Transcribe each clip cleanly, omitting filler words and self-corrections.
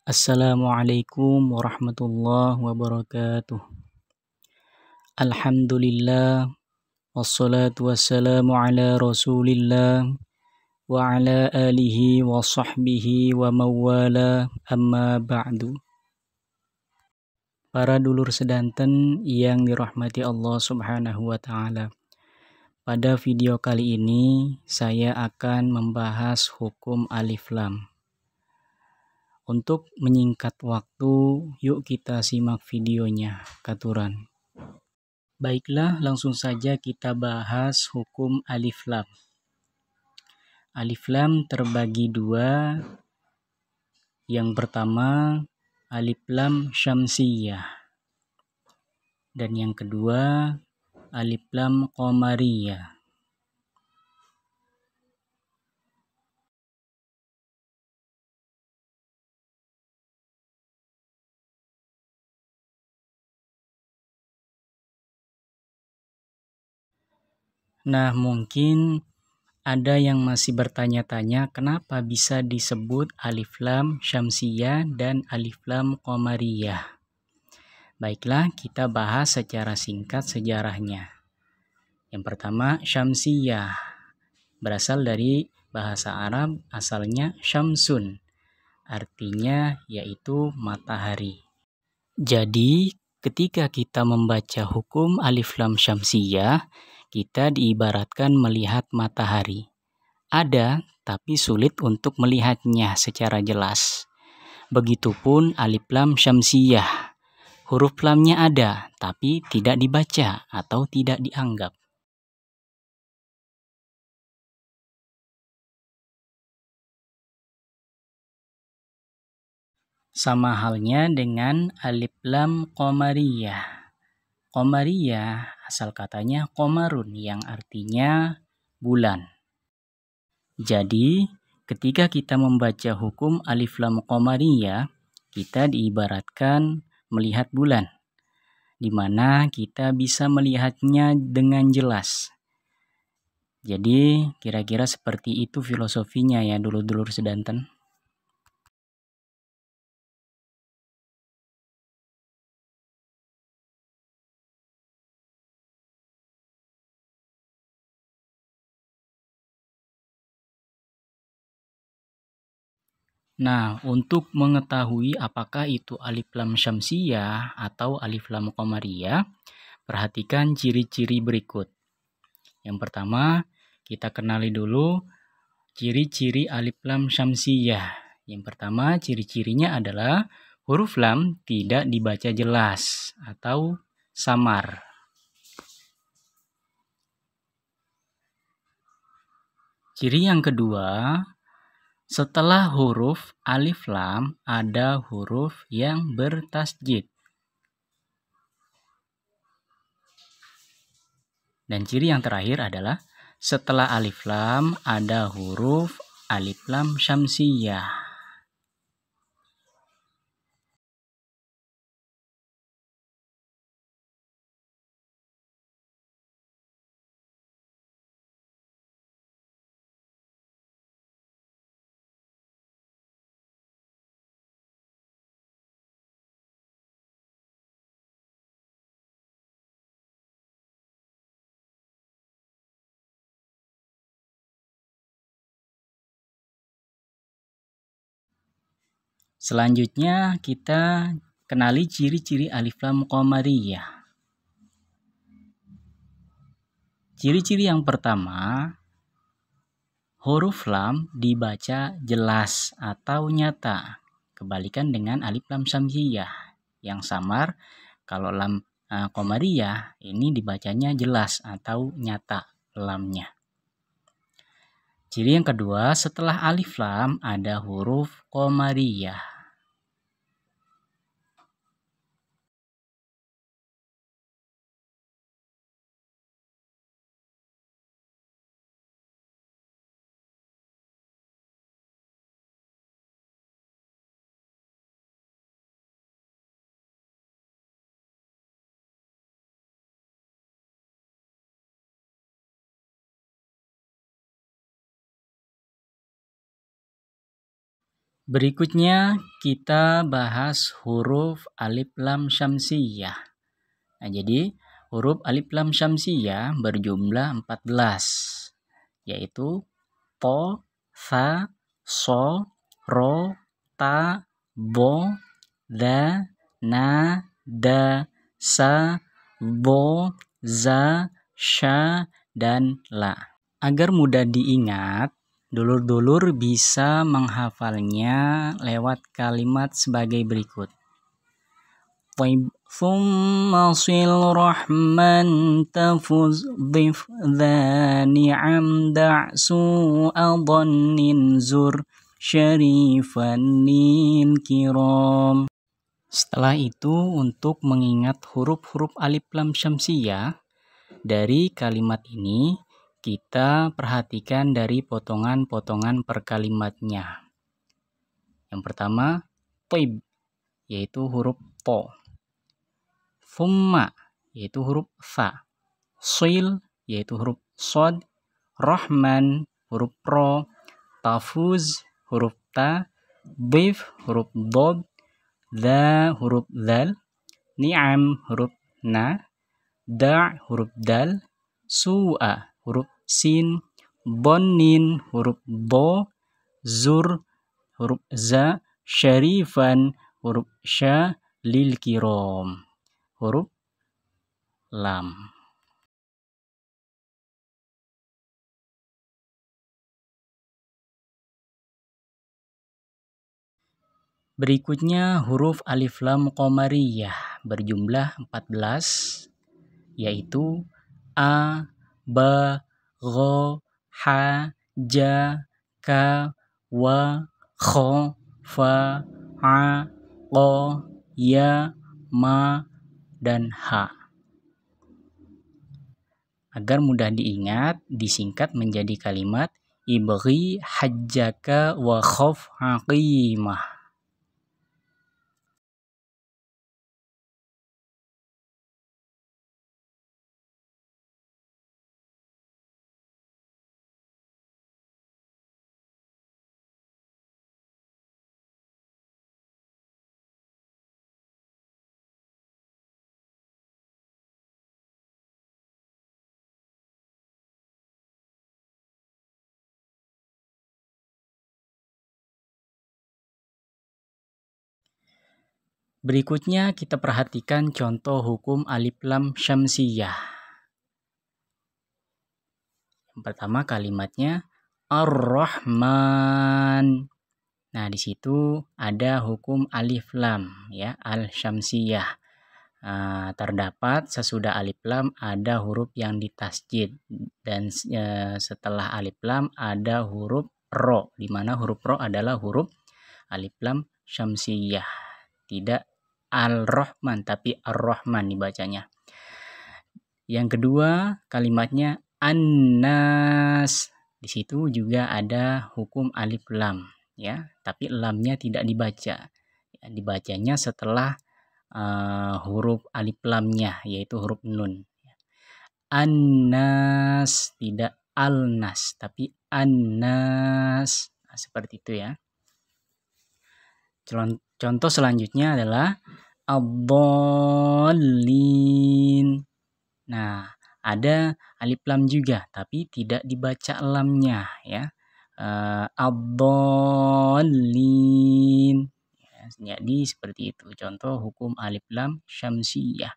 Assalamualaikum warahmatullahi wabarakatuh. Alhamdulillah, wassalatu wassalamu ala rasulillah, wa ala alihi wa sahbihi wa mawala, amma ba'du. Para dulur sedanten yang dirahmati Allah subhanahu wa ta'ala. Pada video kali ini, saya akan membahas hukum alif lam. Untuk menyingkat waktu, yuk kita simak videonya, katuran. Baiklah, langsung saja kita bahas hukum alif lam. Alif lam terbagi dua. Yang pertama, alif lam syamsiyah. Dan yang kedua, alif lam qamariyah. Nah, mungkin ada yang masih bertanya-tanya kenapa bisa disebut alif lam syamsiyah dan alif lam qamariyah. Baiklah, kita bahas secara singkat sejarahnya. Yang pertama, syamsiyah. Berasal dari bahasa Arab, asalnya syamsun. Artinya yaitu matahari. Jadi, ketika kita membaca hukum alif lam syamsiyah, kita diibaratkan melihat matahari. Ada, tapi sulit untuk melihatnya secara jelas. Begitupun alif lam syamsiyah. Huruf lamnya ada, tapi tidak dibaca atau tidak dianggap. Sama halnya dengan alif lam qamariyah. Qamariyah asal katanya qamarun yang artinya bulan. Jadi, ketika kita membaca hukum alif lam qamariyah, kita diibaratkan melihat bulan, di mana kita bisa melihatnya dengan jelas. Jadi, kira-kira seperti itu filosofinya ya dulur-dulur sedanten. Nah, untuk mengetahui apakah itu alif lam syamsiyah atau alif lam qamariyah, perhatikan ciri-ciri berikut. Yang pertama, kita kenali dulu ciri-ciri alif lam syamsiyah. Yang pertama, ciri-cirinya adalah huruf lam tidak dibaca jelas atau samar. Ciri yang kedua, setelah huruf alif lam ada huruf yang bertasjid. Dan ciri yang terakhir adalah setelah alif lam ada huruf alif lam syamsiyah. Selanjutnya kita kenali ciri-ciri alif lam qamariyah. Ciri-ciri yang pertama, huruf lam dibaca jelas atau nyata. Kebalikan dengan alif lam syamsiyah yang samar. Kalau lam qamariyah ini dibacanya jelas atau nyata lamnya. Ciri yang kedua, setelah alif lam ada huruf qamariyah. Berikutnya kita bahas huruf alif lam syamsiyah. Nah, jadi huruf alif lam syamsiyah berjumlah 14, yaitu po, fa, so, ro, ta, bo, da, na, da, sa, bo, za, sya, dan la. Agar mudah diingat, dulur-dulur bisa menghafalnya lewat kalimat sebagai berikut. Thumma sil rahman tafuz dhif dhani amda' su'adhannin zur syarifan lil kiram. Setelah itu, untuk mengingat huruf-huruf alif lam syamsiyah dari kalimat ini, kita perhatikan dari potongan-potongan per kalimatnya. Yang pertama, tib, yaitu huruf po. Thumma, yaitu huruf fa. Sil, yaitu huruf sod. Rahman, huruf ro. Tafuz, huruf ta. Dhif, huruf dod. Dha, huruf dal. Ni'am, huruf na. Da', huruf dal. Su'a, huruf sin. Bonin, huruf bo. Zur, huruf za. Syarifan, huruf sya. Lil kiram, huruf lam. Berikutnya huruf alif lam qamariyah berjumlah 14, yaitu a, ba, gho, ha, ja, ka, wa, kho, fa, a, qo, ya, ma, dan ha. Agar mudah diingat, disingkat menjadi kalimat ibghi hajjaka wa khaf aqimah. Berikutnya kita perhatikan contoh hukum alif lam syamsiyah. Yang pertama kalimatnya Ar-Rahman. Nah, di situ ada hukum alif lam ya, al-syamsiyah. Terdapat sesudah alif lam ada huruf yang ditasjid, dan setelah alif lam ada huruf ro, di mana huruf ro adalah huruf alif lam syamsiyah. Tidak Al-Rahman, tapi Ar-Rahman dibacanya. Yang kedua, kalimatnya An-Nas. Di situ juga ada hukum alif lam, ya, tapi lamnya tidak dibaca. Ya, dibacanya setelah huruf alif lamnya, yaitu huruf nun. An-Nas, tidak Al-Nas, tapi An-Nas. Nah, seperti itu ya. Contoh selanjutnya adalah ad-dallin. Nah, ada alif lam juga, tapi tidak dibaca lamnya ya. Ad-dallin. Ya, jadi seperti itu contoh hukum alif lam syamsiyah.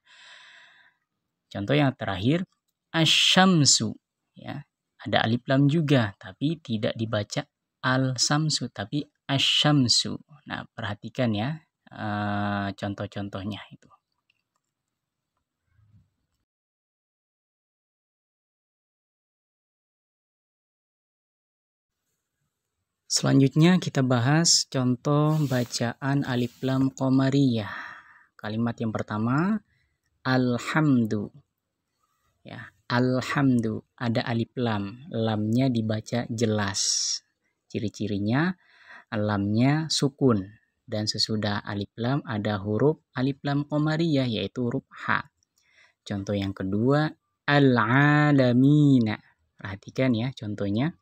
Contoh yang terakhir, asy-syamsu ya. Ada alif lam juga, tapi tidak dibaca al-samsu, tapi asy-syamsu. Nah, perhatikan ya contoh-contohnya itu. Selanjutnya kita bahas contoh bacaan alif lam qamariyah. Kalimat yang pertama, alhamdu. Ya, alhamdu ada alif lam, lamnya dibaca jelas. Ciri-cirinya lamnya sukun, dan sesudah alif lam ada huruf alif lam qamariyah yaitu huruf ha. Contoh yang kedua, al-alamina. Perhatikan ya contohnya,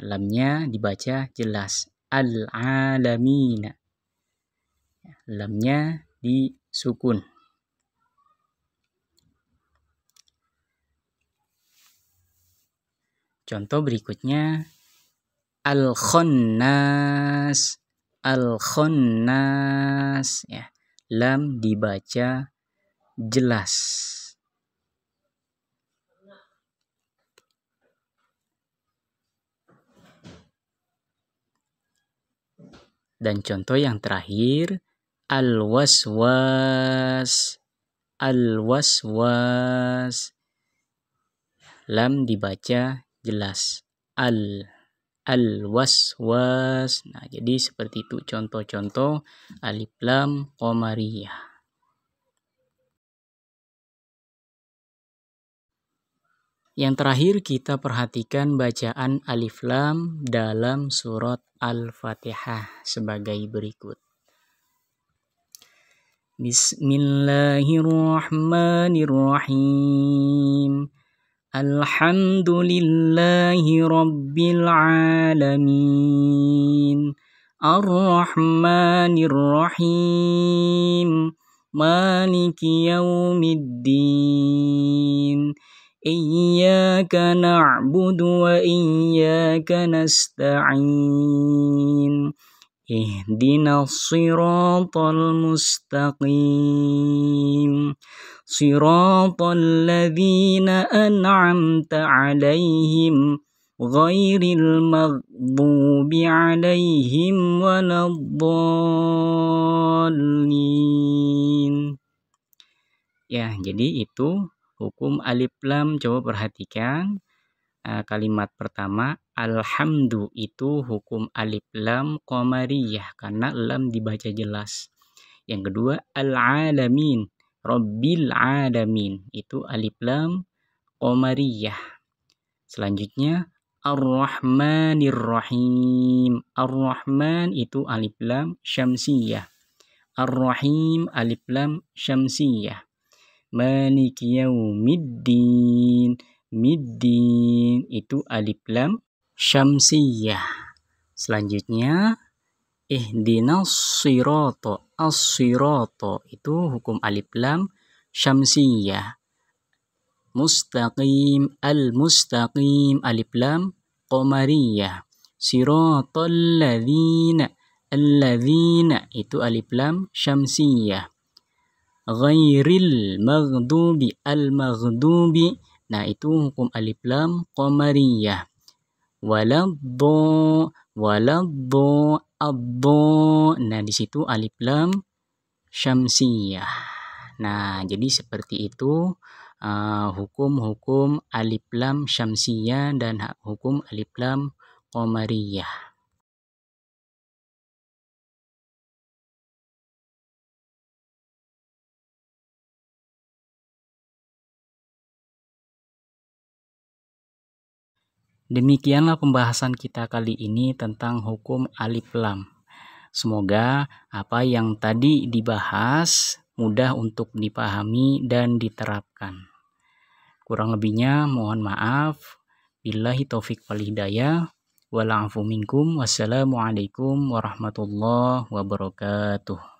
lamnya dibaca jelas, al-alamina. Lamnya disukun. Contoh berikutnya al-khannas, al-khannas ya. Lam dibaca jelas. Dan contoh yang terakhir al-waswas, al-waswas. Lam dibaca jelas. Al-waswas. Nah, jadi seperti itu contoh-contoh alif lam qamariyah. Yang terakhir kita perhatikan bacaan alif lam dalam surat Al-Fatihah sebagai berikut. Bismillahirrahmanirrahim. Alhamdulillahi rabbil alamin. Ar-Rahmanir-Rahim. Maliki yaumiddin. Iyyaka na'budu wa iyyaka nasta'in. Ihdinas siratal mustaqim. Siratal ladzina an'amta 'alaihim ghairil maghdubi 'alaihim waladdallin. Ya, jadi itu hukum alif lam. Coba perhatikan kalimat pertama alhamdu itu hukum alif lam qamariyah karena lam dibaca jelas. Yang kedua al-alamin, rabbil alamin itu alif lam qamariyah. Selanjutnya ar-rahmanir-rahim. Ar-rahman itu alif lam syamsiyah. Ar-rahim alif lam syamsiyah. Maliki yaumiddin. Middin itu alif lam syamsiyah. Selanjutnya ihdinas sirata. As-sirata itu hukum alif lam syamsiyah. Mustaqim, al-mustaqim alif lam qamariyah. Siratal ladzina, alladzina itu alif lam syamsiyah. Ghairil maghdubi, al-maghdubi, nah itu hukum alif lam qamariyah. Waladdo, addo, nah di situ alif lam syamsiyah. Nah, jadi seperti itu hukum-hukum alif lam syamsiyah dan hukum alif lam qamariyah. Demikianlah pembahasan kita kali ini tentang hukum alif lam. Semoga apa yang tadi dibahas mudah untuk dipahami dan diterapkan. Kurang lebihnya mohon maaf. Billahi taufik wal hidayah. Wal afu minkum. Wassalamualaikum warahmatullahi wabarakatuh.